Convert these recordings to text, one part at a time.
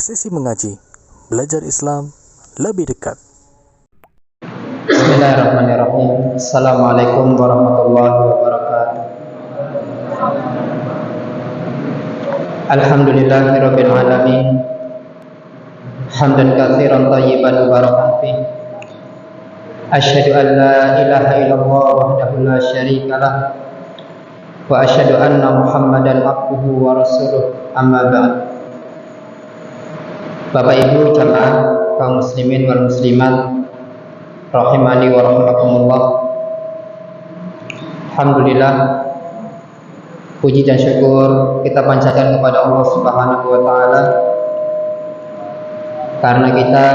Sesi mengaji, belajar Islam lebih dekat. Bismillahirrahmanirrahim. Assalamualaikum warahmatullahi wabarakatuh. Alhamdulillahirabbil alamin. Hamdan katsiran thayyiban mubarakan fi. Asyhadu an la ilaha illallah wahdahu la syarika lah. Wa asyhadu anna Muhammadan abduhu wa rasuluh. Amma ba'd. Bapak Ibu jamaah kaum muslimin wal muslimat rahimani wa rahimakumullah. Alhamdulillah, puji dan syukur kita panjatkan kepada Allah Subhanahu wa taala karena kita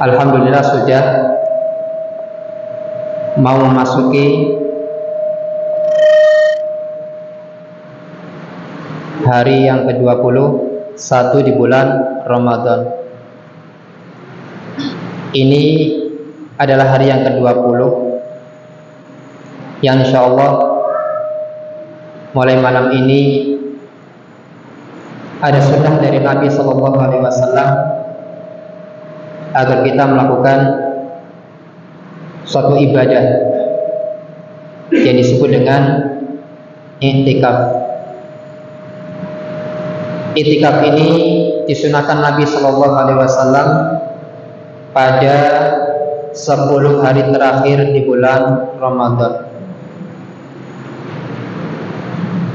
alhamdulillah sudah mau memasuki hari yang ke-21 di bulan Ramadan. Ini adalah hari yang ke-20 yang insyaallah mulai malam ini ada sunnah dari Nabi Sallallahu Alaihi Wasallam agar kita melakukan suatu ibadah yang disebut dengan i'tikaf. I'tikaf ini disunahkan Nabi Sallallahu Alaihi Wasallam pada 10 hari terakhir di bulan Ramadan.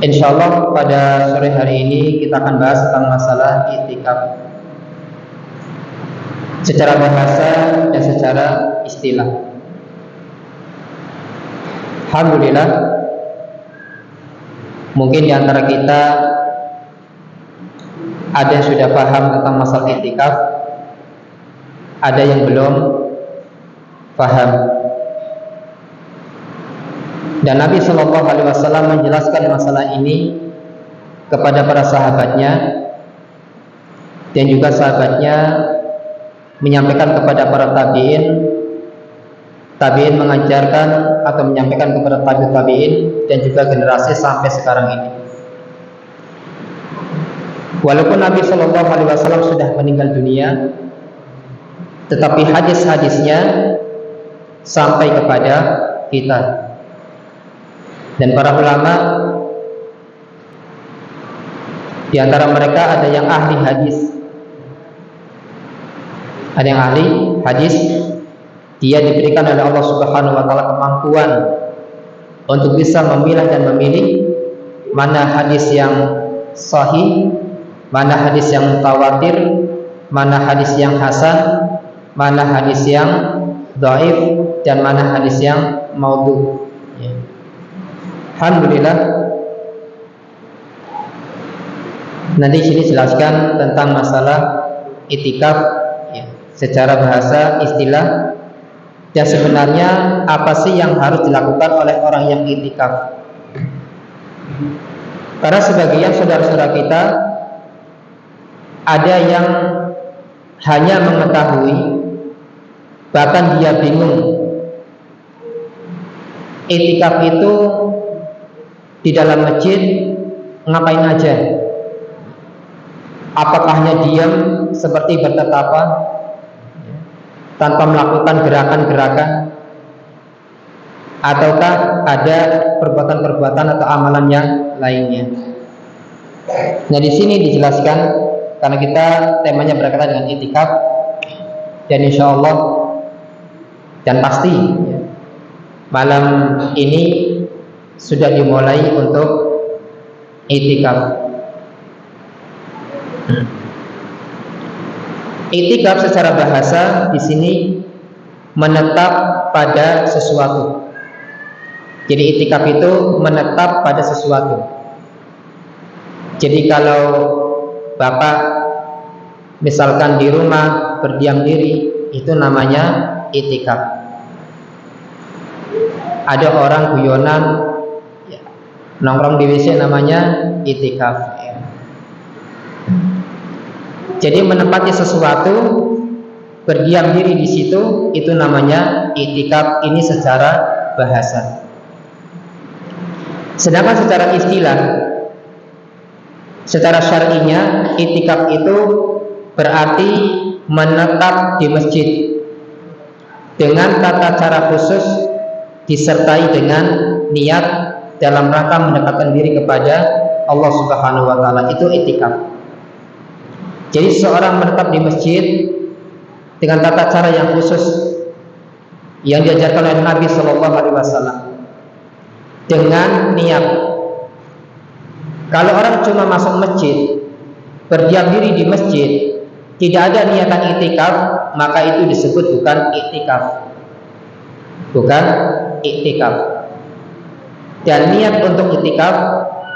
Insyaallah pada sore hari ini kita akan bahas tentang masalah i'tikaf secara bahasa dan secara istilah. Alhamdulillah, mungkin di antara kita ada yang sudah paham tentang masalah i'tikaf, ada yang belum paham. Dan Nabi Shallallahu Alaihi Wasallam menjelaskan masalah ini kepada para sahabatnya, dan juga sahabatnya menyampaikan kepada para tabiin. Tabiin mengajarkan atau menyampaikan kepada tabiin dan juga generasi sampai sekarang ini. Walaupun Nabi Shallallahu Alaihi Wasallam sudah meninggal dunia, tetapi hadis-hadisnya sampai kepada kita. Dan para ulama di antara mereka ada yang ahli hadis, ada yang ahli hadis. Dia diberikan oleh Allah Subhanahu wa taala kemampuan untuk bisa memilah dan memilih mana hadis yang sahih, mana hadis yang mutawatir, mana hadis yang hasan, mana hadis yang dhaif, dan mana hadis yang maudhu. Alhamdulillah. Nanti sini jelaskan tentang masalah i'tikaf secara bahasa istilah. Dan sebenarnya apa sih yang harus dilakukan oleh orang yang i'tikaf? Karena sebagian saudara-saudara kita ada yang hanya mengetahui, bahkan dia bingung, i'tikaf itu di dalam masjid ngapain aja? Apakah hanya diam seperti bertetapan tanpa melakukan gerakan-gerakan, ataukah ada perbuatan-perbuatan atau amalan yang lainnya? Nah, di sini dijelaskan karena kita temanya berkaitan dengan i'tikaf, dan insya Allah dan pasti malam ini sudah dimulai untuk i'tikaf. I'tikaf secara bahasa di sini menetap pada sesuatu. Jadi i'tikaf itu menetap pada sesuatu. Jadi kalau Bapak misalkan di rumah berdiam diri, itu namanya i'tikaf. Ada orang guyonan nongkrong di WC namanya i'tikaf. Jadi menempati sesuatu, berdiam diri di situ, itu namanya i'tikaf. Ini secara bahasa. Sedangkan secara istilah, Secara syar'inya, i'tikaf itu berarti menetap di masjid dengan tata cara khusus, disertai dengan niat dalam rangka mendekatkan diri kepada Allah Subhanahu wa taala. Itu i'tikaf. Jadi seorang menetap di masjid dengan tata cara yang khusus yang diajarkan oleh Nabi Shallallahu Alaihi Wasallam dengan niat. Kalau orang cuma masuk masjid, berdiam diri di masjid, tidak ada niatan i'tikaf, maka itu disebut bukan i'tikaf. Bukan i'tikaf. Dan niat untuk i'tikaf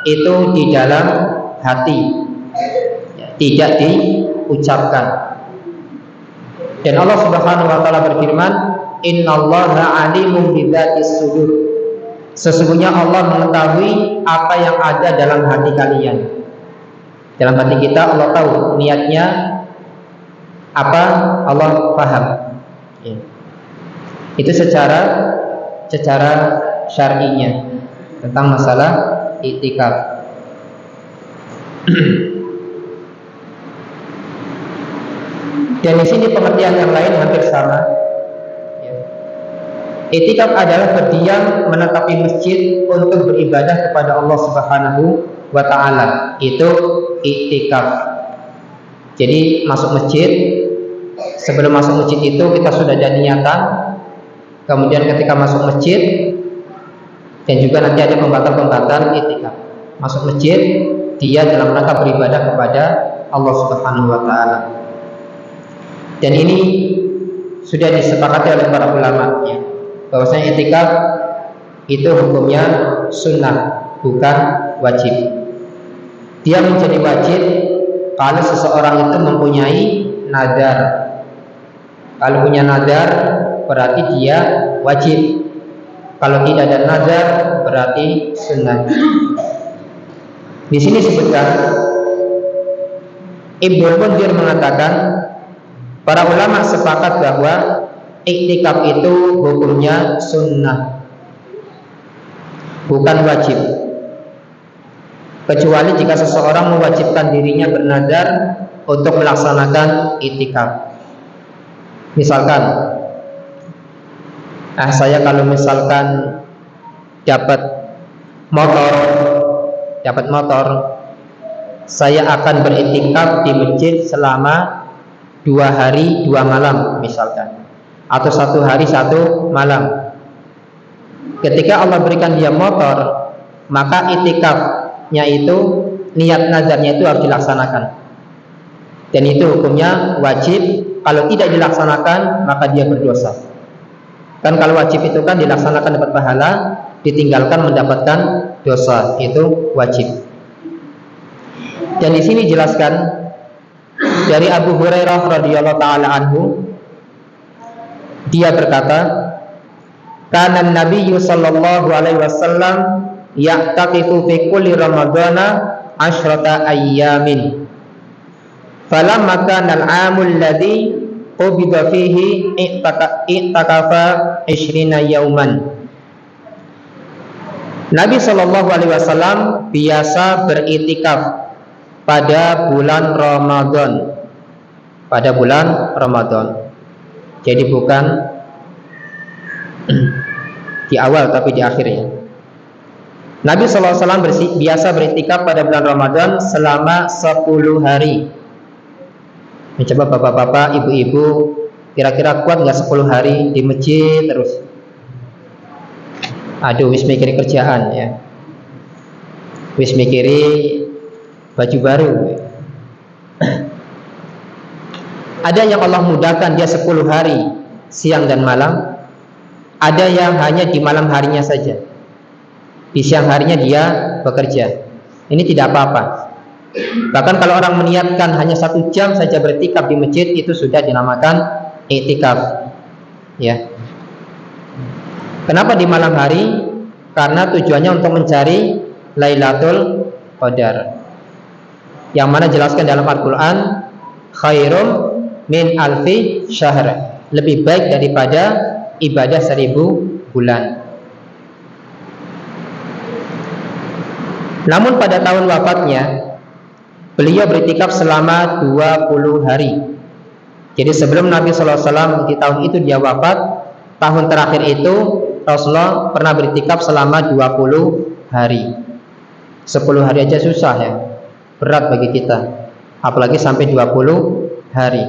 itu di dalam hati, tidak diucapkan. Dan Allah Subhanahu wa taala berfirman, "Innallaha 'alimun bidzatis sudur." Sesungguhnya Allah mengetahui apa yang ada dalam hati kalian. Dalam hati kita Allah tahu niatnya apa, Allah paham. Ya. Itu secara syar'inya tentang masalah i'tikaf. Dan di sini pengertian yang lain hampir sama. I'tikaf adalah berdiam menetapi masjid untuk beribadah kepada Allah Subhanahu wa taala. Itu i'tikaf. Jadi masuk masjid, sebelum masuk masjid itu kita sudah ada niatan. Kemudian ketika masuk masjid, dan juga nanti ada pembatal-pembatal i'tikaf. Masuk masjid, dia dalam rangka beribadah kepada Allah Subhanahu wa taala. Dan ini sudah disepakati oleh para ulama, ya, bahwasanya i'tikaf itu hukumnya sunnah, bukan wajib. Dia menjadi wajib kalau seseorang itu mempunyai nadar. Kalau punya nadar berarti dia wajib. Kalau tidak ada nadar berarti sunnah. Di sini sebutkan Ibnu Munzir mengatakan para ulama sepakat bahwa i'tikaf itu hukumnya sunnah, bukan wajib. Kecuali jika seseorang mewajibkan dirinya bernadar untuk melaksanakan i'tikaf. Misalkan, saya kalau misalkan dapat motor, saya akan beriktikaf di masjid selama 2 hari 2 malam misalkan, atau 1 hari 1 malam. Ketika Allah berikan dia motor, maka iktikafnya itu, niat nazarnya itu harus dilaksanakan. Dan itu hukumnya wajib. Kalau tidak dilaksanakan, maka dia berdosa. Kan kalau wajib itu kan dilaksanakan dapat pahala, ditinggalkan mendapatkan dosa. Itu wajib. Dan di sini jelaskan dari Abu Hurairah radhiyallahu taala anhu, dia berkata, kana Nabi sallallahu alaihi wasallam ya'taqifu fi kulli ramadhana 'ashrata ayyamin. Falamma kana al-'amul ladzi qubida fihi i'takafa 20 yauman. Nabi sallallahu alaihi wasallam biasa beriktikaf pada bulan Ramadan. Pada bulan Ramadan. Jadi bukan di awal tapi di akhirnya. Nabi SAW biasa beriktikaf pada bulan Ramadan selama 10 hari. Mencoba bapak-bapak, ibu-ibu, kira-kira kuat nggak 10 hari di masjid terus? Aduh, wis mikiri kerjaan ya, wis mikiri baju baru. Ada yang Allah mudahkan dia 10 hari siang dan malam. Ada yang hanya di malam harinya saja, di siang harinya dia bekerja. Ini tidak apa-apa. Bahkan kalau orang meniatkan hanya 1 jam saja beriktikaf di masjid, itu sudah dinamakan i'tikaf. Ya. Kenapa di malam hari? Karena tujuannya untuk mencari Lailatul Qadar, yang mana jelaskan dalam Al-Quran, khairum min alfi syahr, lebih baik daripada ibadah 1000 bulan. Namun pada tahun wafatnya beliau beriktikaf selama 20 hari. Jadi sebelum Nabi SAW di tahun itu dia wafat, tahun terakhir itu Rasulullah pernah beriktikaf selama 20 hari. 10 hari aja susah ya, berat bagi kita, apalagi sampai 20 hari.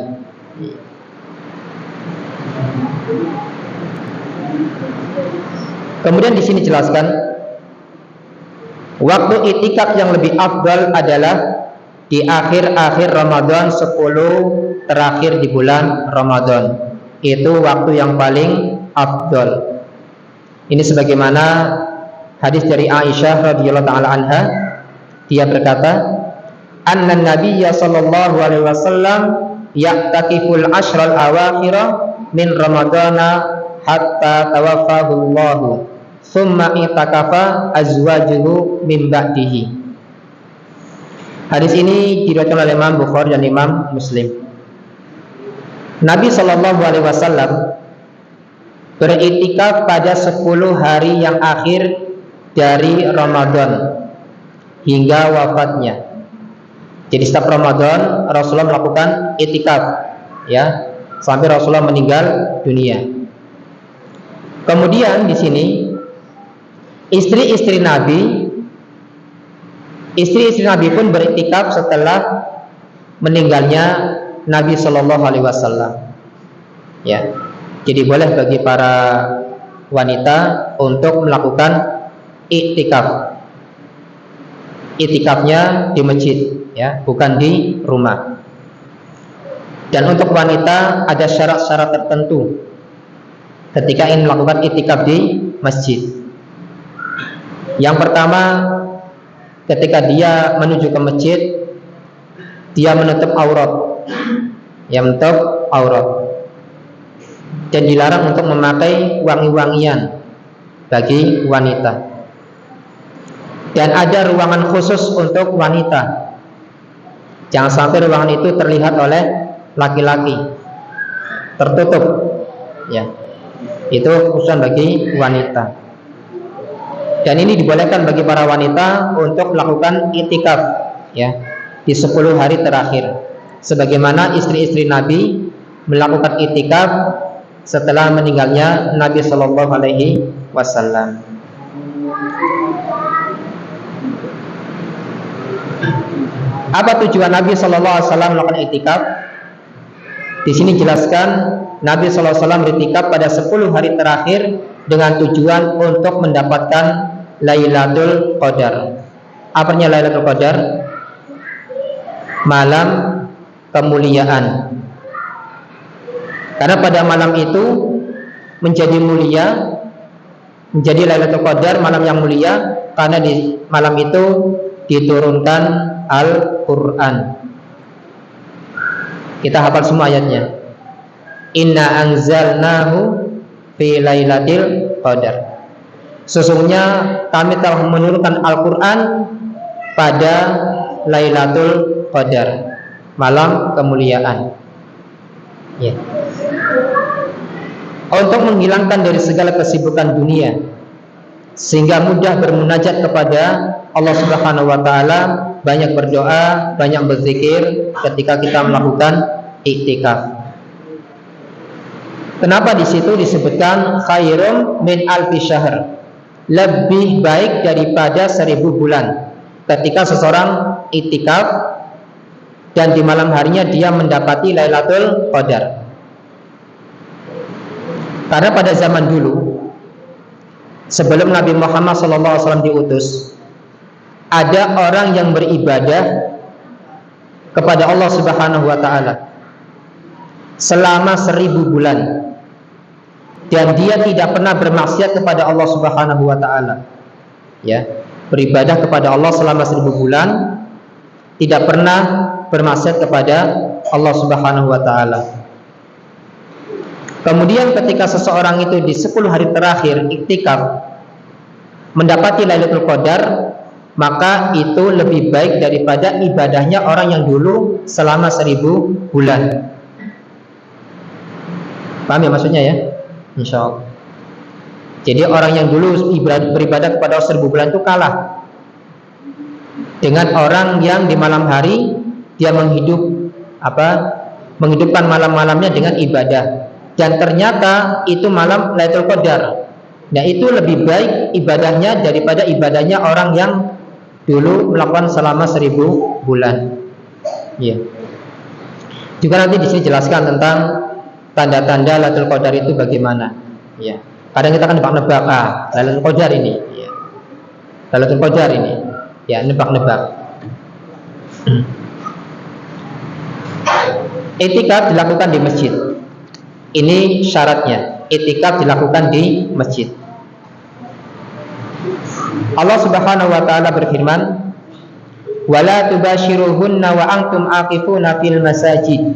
Kemudian di sini jelaskan, waktu i'tikaf yang lebih afdal adalah di akhir-akhir Ramadan, 10 terakhir di bulan Ramadan. Itu waktu yang paling afdal. Ini sebagaimana hadis dari Aisyah radhiyallahu taala anha, dia berkata, "Anna Nabiyya sallallahu alaihi wasallam ya'takiful ashral awakhira min Ramadana hatta tawaffahu Allah. Tsumma i'takafa azwajuhu min ba'dihi." Hadis ini diriwayatkan oleh Imam Bukhari dan Imam Muslim. Nabi sallallahu alaihi wasallam beriktikaf pada 10 hari yang akhir dari Ramadan hingga wafatnya. Jadi setiap Ramadan Rasulullah melakukan iktikaf, ya, sampai Rasulullah meninggal dunia. Kemudian di sini istri-istri Nabi pun beriktikaf setelah meninggalnya Nabi Shallallahu Alaihi Wasallam. Ya, jadi boleh bagi para wanita untuk melakukan iktikaf. Iktikafnya di masjid, ya, bukan di rumah. Dan untuk wanita ada syarat-syarat tertentu ketika ingin melakukan iktikaf di masjid. Yang pertama, ketika dia menuju ke masjid, dia menutup aurat, dan dilarang untuk memakai wangi-wangian bagi wanita. Dan ada ruangan khusus untuk wanita. Jangan sampai ruangan itu terlihat oleh laki-laki, tertutup, ya. Itu khusus bagi wanita. Dan ini dibolehkan bagi para wanita untuk melakukan iktikaf, ya, di 10 hari terakhir. Sebagaimana istri-istri Nabi melakukan iktikaf setelah meninggalnya Nabi Shallallahu Alaihi Wasallam. Apa tujuan Nabi Shallallahu Alaihi Wasallam melakukan iktikaf? Di sini jelaskan Nabi Shallallahu Alaihi Wasallam beriktikaf pada 10 hari terakhir dengan tujuan untuk mendapatkan Lailatul Qadar. Apanya Lailatul Qadar? Malam kemuliaan. Karena pada malam itu menjadi mulia, menjadi Lailatul Qadar, malam yang mulia, karena di malam itu diturunkan Al-Quran. Kita hafal semua ayatnya. Inna anzalnahu fi lailatul qadar. Sesungguhnya kami telah menurunkan Al-Quran pada Lailatul Qadar, malam kemuliaan, ya. Untuk menghilangkan dari segala kesibukan dunia, sehingga mudah bermunajat kepada Allah Subhanahu wa taala, banyak berdoa, banyak berzikir ketika kita melakukan iktikaf. Kenapa di situ disebutkan khairum min alfi syahr? Lebih baik daripada 1000 bulan. Ketika seseorang iktikaf dan di malam harinya dia mendapati Lailatul Qadar. Karena pada zaman dulu, sebelum Nabi Muhammad SAW diutus, ada orang yang beribadah kepada Allah Subhanahu wa taala selama 1000 bulan, dan dia tidak pernah bermaksiat kepada Allah Subhanahu wa taala. Ya, beribadah kepada Allah selama 1000 bulan, tidak pernah bermaksiat kepada Allah Subhanahu wa taala. Kemudian ketika seseorang itu di 10 hari terakhir iktikaf mendapati Lailatul Qadar, maka itu lebih baik daripada ibadahnya orang yang dulu selama 1000 bulan. Paham ya maksudnya ya? Insya Allah. Jadi orang yang dulu beribadah kepada 1000 bulan itu kalah. dengan orang yang di malam hari dia menghidupkan malam-malamnya dengan ibadah, dan ternyata itu malam Lailatul Qadar. Nah, itu lebih baik ibadahnya daripada ibadahnya orang yang dulu melakukan selama 1000 bulan. Ya. Juga nanti di sini jelaskan tentang tanda-tanda Lailatul Qadar itu bagaimana. Ya. Kadang kita kan nebak-nebak, Lailatul Qadar ini. Ya. Lailatul Qadar ini. Ya, nebak-nebak. I'tikaf dilakukan di masjid. Ini syaratnya. I'tikaf dilakukan di masjid. Allah Subhanahu wa taala berfirman, "Wala tubashiruhunna wa antum aqifuna fil masajid."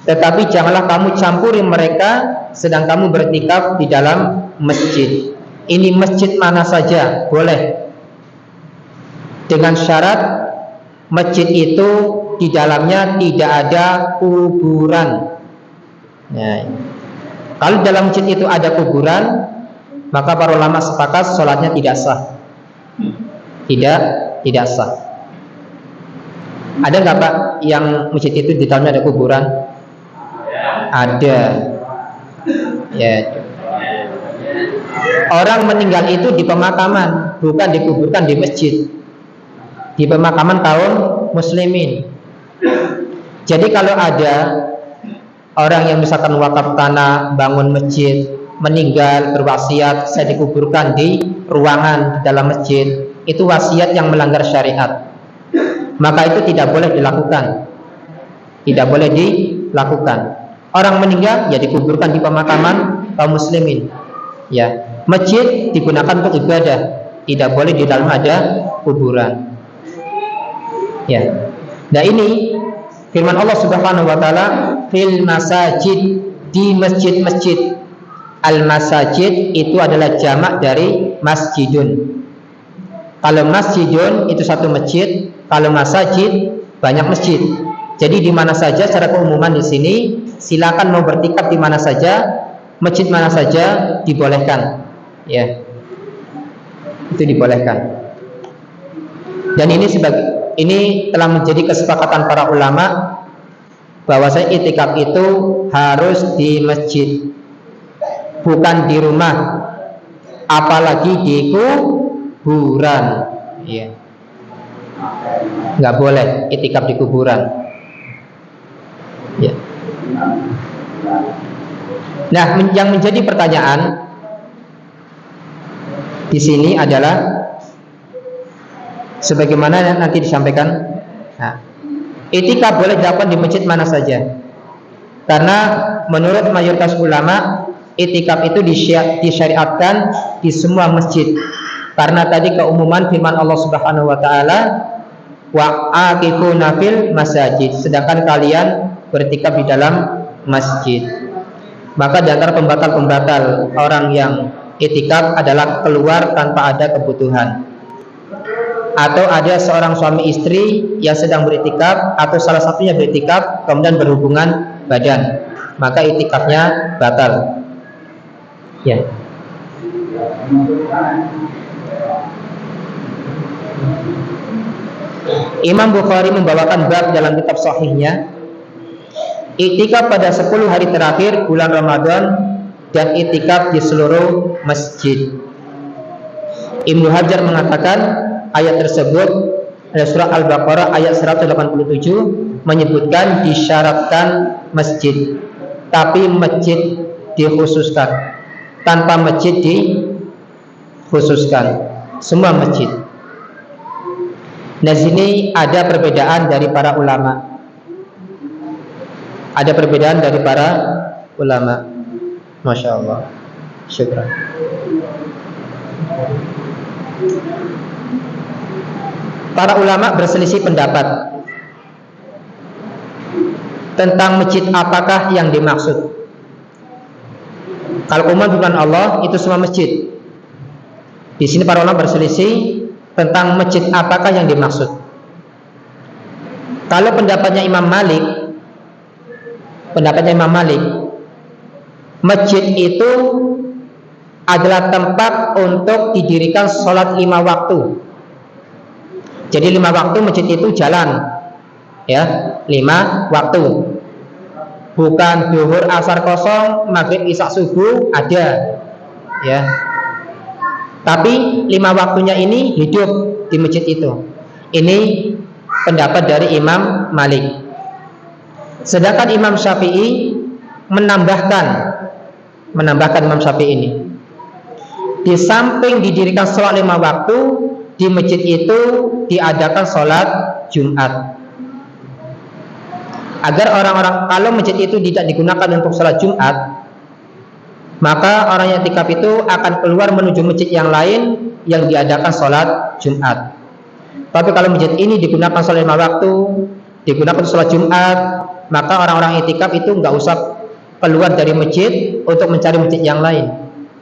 Tetapi janganlah kamu campuri mereka sedang kamu beriktikaf di dalam masjid. Ini masjid mana saja boleh, dengan syarat masjid itu di dalamnya tidak ada kuburan. Nah, kalau dalam masjid itu ada kuburan, maka para ulama sepakat sholatnya tidak sah. Tidak sah. Ada nggak Pak yang masjid itu di dalamnya ada kuburan? Ada. Ya. Orang meninggal itu di pemakaman, bukan dikuburkan di masjid. Di pemakaman kaum muslimin. Jadi kalau ada orang yang misalkan wakaf tanah, bangun masjid, meninggal berwasiat saya dikuburkan di ruangan di dalam masjid, itu wasiat yang melanggar syariat, maka itu tidak boleh dilakukan. Tidak boleh dilakukan. Orang meninggal ya dikuburkan di pemakaman kaum muslimin. Ya, masjid digunakan untuk ibadah, tidak boleh di dalam ada kuburan. Ya. Nah, ini firman Allah Subhanahu wa taala, fil masajid, di masjid-masjid. Al-masajid itu adalah jamak dari masjidun. Kalau masjidun itu satu masjid, kalau masajid banyak masjid. Jadi di mana saja secara keumuman di sini silakan mau bertikaf di mana saja, masjid mana saja dibolehkan. Ya. Itu dibolehkan. Dan ini telah menjadi kesepakatan para ulama bahwasanya i'tikaf itu harus di masjid, bukan di rumah, apalagi di kuburan. Ya. Nggak boleh i'tikaf di kuburan. Ya. Nah, yang menjadi pertanyaan di sini adalah sebagaimana nanti disampaikan. Nah, i'tikaf boleh dilakukan di masjid mana saja. Karena menurut mayoritas ulama, i'tikaf itu disyariatkan di semua masjid. Karena tadi keumuman firman Allah Subhanahu wa taala, wa aqifuna fil masajid, sedangkan kalian beriktikaf di dalam masjid. Maka di antara pembatal-pembatal orang yang i'tikaf adalah keluar tanpa ada kebutuhan, atau ada seorang suami istri yang sedang beriktikaf atau salah satunya beriktikaf kemudian berhubungan badan, maka i'tikafnya batal. Ya. Imam Bukhari membawakan bab dalam kitab sahihnya, i'tikaf pada 10 hari terakhir bulan Ramadan dan i'tikaf di seluruh masjid. Ibnu Hajar mengatakan ayat tersebut ada surah Al-Baqarah ayat 187 menyebutkan disyaratkan masjid, tapi masjid dikhususkan. Tanpa masjid dikhususkan, semua masjid. Nah, sini ada perbedaan dari para ulama. Ada perbedaan dari para ulama. Masya Allah. Syukran. Para ulama berselisih pendapat tentang masjid apakah yang dimaksud. Kalau umat firman Allah itu semua masjid. Di sini para ulama berselisih tentang masjid apakah yang dimaksud. Kalau pendapatnya Imam Malik, masjid itu adalah tempat untuk didirikan sholat 5 waktu. Jadi 5 waktu masjid itu jalan, ya, 5 waktu. Bukan zuhur, asar kosong, maghrib, isya, subuh ada, ya. Tapi 5 waktunya ini hidup di masjid itu. Ini pendapat dari Imam Malik. Sedangkan Imam Syafi'i menambahkan Imam Syafi'i ini, di samping didirikan sholat 5 waktu, di masjid itu diadakan sholat Jumat. Agar orang-orang, kalau masjid itu tidak digunakan untuk sholat Jumat, maka orang yang i'tikaf itu akan keluar menuju masjid yang lain yang diadakan sholat Jumat. Tapi kalau masjid ini digunakan sholat 5 waktu, digunakan sholat Jumat, maka orang-orang i'tikaf itu nggak usah keluar dari masjid untuk mencari masjid yang lain,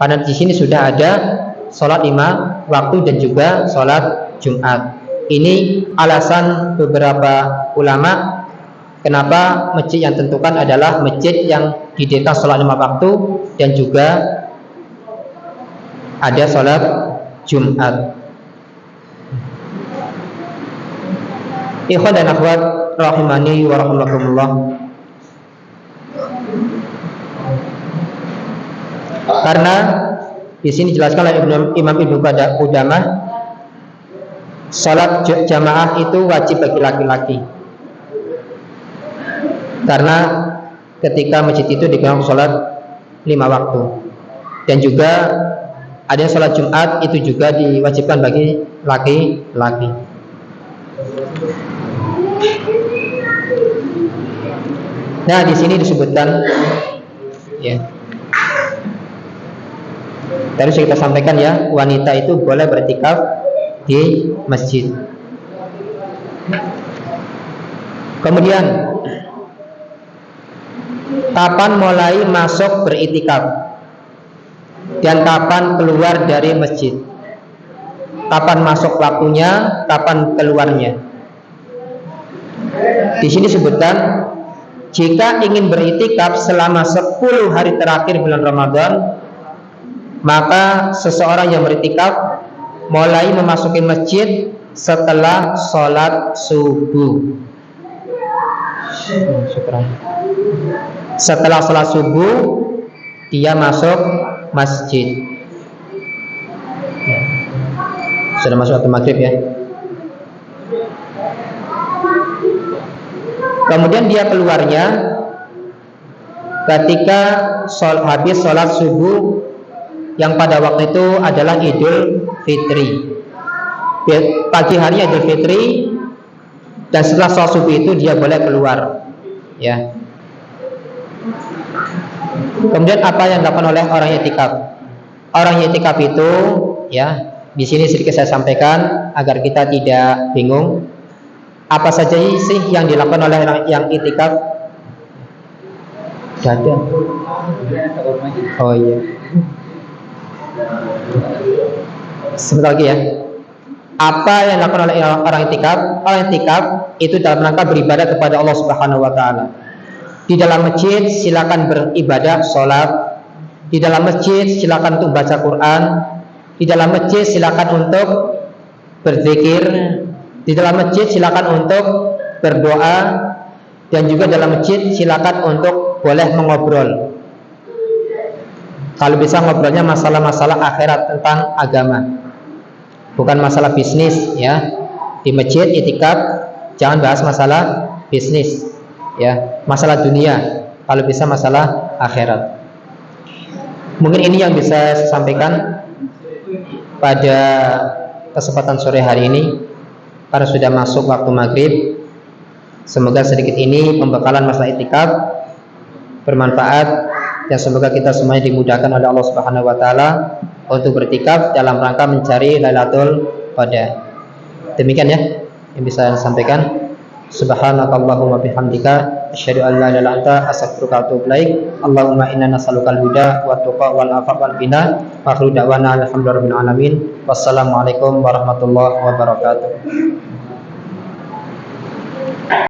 karena di sini sudah ada sholat 5 waktu dan juga sholat Jumat. Ini alasan beberapa ulama kenapa masjid yang tentukan adalah masjid yang didirikan sholat 5 waktu dan juga ada sholat Jumat. Ikhwan dan akhwat rahimani wa rahimakumullah. Karena di sini dijelaskan oleh Imam Ibnu Qudamah, sholat jamaah itu wajib bagi laki-laki. Karena ketika masjid itu digunakan sholat 5 waktu, dan juga ada sholat Jumat itu juga diwajibkan bagi laki-laki. Nah, di sini disebutkan, ya, tadi sudah kita sampaikan, ya, wanita itu boleh beriktikaf di masjid. Kemudian, kapan mulai masuk beriktikaf dan kapan keluar dari masjid? Kapan masuk waktunya, kapan keluarnya? Di sini disebutkan, jika ingin beriktikaf selama 10 hari terakhir bulan Ramadan, maka seseorang yang beriktikaf mulai memasuki masjid setelah sholat subuh. Setelah sholat subuh dia masuk masjid. Sudah masuk waktu maghrib, ya. Kemudian dia keluarnya ketika habis sholat subuh, yang pada waktu itu adalah Idul Fitri. Pagi hari Idul Fitri, dan setelah sholat subuh itu dia boleh keluar, ya. Kemudian apa yang dilakukan oleh orang yang i'tikaf? Orang yang i'tikaf itu, ya, di sini sedikit saya sampaikan agar kita tidak bingung. Apa saja sih yang dilakukan oleh orang yang i'tikaf? Ada. Oh iya. Sebentar lagi, ya. Apa yang dilakukan oleh orang i'tikaf? Orang i'tikaf itu dalam rangka beribadah kepada Allah Subhanahu wa taala. Di dalam masjid silakan beribadah, sholat. Di dalam masjid silakan untuk baca Quran. Di dalam masjid silakan untuk berzikir. Di dalam masjid silakan untuk berdoa, dan juga dalam masjid silakan untuk boleh mengobrol. Kalau bisa ngobrolnya masalah-masalah akhirat tentang agama, bukan masalah bisnis, ya. Di masjid i'tikaf jangan bahas masalah bisnis, ya, masalah dunia. Kalau bisa masalah akhirat. Mungkin ini yang bisa saya sampaikan pada kesempatan sore hari ini, karena sudah masuk waktu maghrib. Semoga sedikit ini pembekalan masalah i'tikaf bermanfaat, dan semoga kita semuanya dimudahkan oleh Allah Subhanahu wa taala untuk beriktikaf dalam rangka mencari Lailatul Qadar. Demikian, ya, yang bisa saya sampaikan. Subhanakallahumma bihamdika asyhadu an la ilaha illa anta astaghfiruka wa atubu ilaik. Allahumma inna nas'alukal huda wat tuqa wal afafa wal ghina. Wa akhiru da'wana alhamdulillahi rabbil alamin. Wassalamualaikum warahmatullahi wabarakatuh.